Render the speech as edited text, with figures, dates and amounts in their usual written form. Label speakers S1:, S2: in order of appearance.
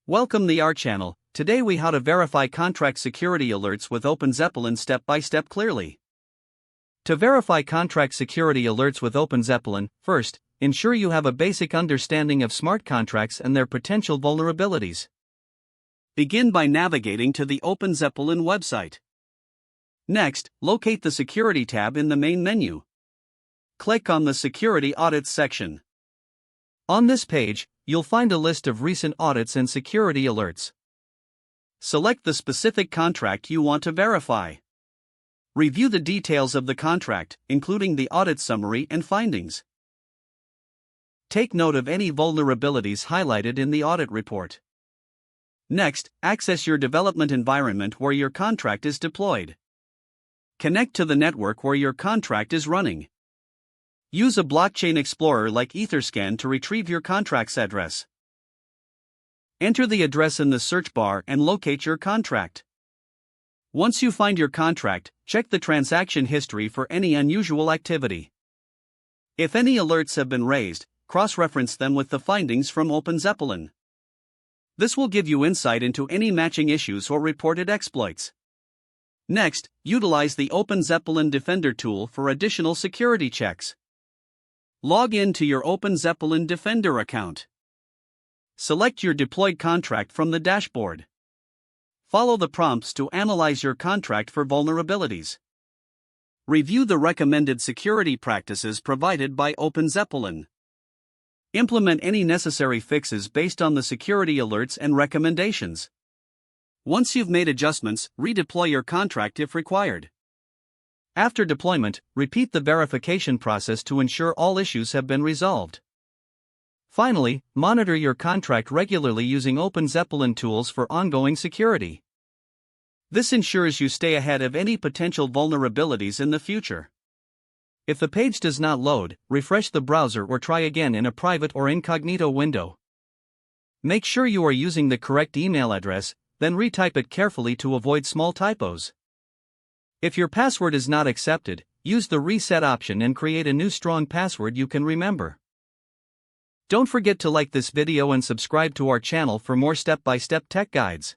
S1: Welcome to our channel. Today we how to verify contract security alerts with OpenZeppelin step by step clearly. To verify contract security alerts with OpenZeppelin, first, ensure you have a basic understanding of smart contracts and their potential vulnerabilities. Begin by navigating to the OpenZeppelin website. Next, locate the Security tab in the main menu. Click on the Security Audits section. On this page, you'll find a list of recent audits and security alerts. Select the specific contract you want to verify. Review the details of the contract, including the audit summary and findings. Take note of any vulnerabilities highlighted in the audit report. Next, access your development environment where your contract is deployed. Connect to the network where your contract is running. Use a blockchain explorer like Etherscan to retrieve your contract's address. Enter the address in the search bar and locate your contract. Once you find your contract, check the transaction history for any unusual activity. If any alerts have been raised, cross-reference them with the findings from OpenZeppelin. This will give you insight into any matching issues or reported exploits. Next, utilize the OpenZeppelin Defender tool for additional security checks. Log in to your OpenZeppelin Defender account. Select your deployed contract from the dashboard. Follow the prompts to analyze your contract for vulnerabilities. Review the recommended security practices provided by OpenZeppelin. Implement any necessary fixes based on the security alerts and recommendations. Once you've made adjustments, redeploy your contract if required. After deployment, repeat the verification process to ensure all issues have been resolved. Finally, monitor your contract regularly using OpenZeppelin tools for ongoing security. This ensures you stay ahead of any potential vulnerabilities in the future. If the page does not load, refresh the browser or try again in a private or incognito window. Make sure you are using the correct email address, then retype it carefully to avoid small typos. If your password is not accepted, use the reset option and create a new strong password you can remember. Don't forget to like this video and subscribe to our channel for more step-by-step tech guides.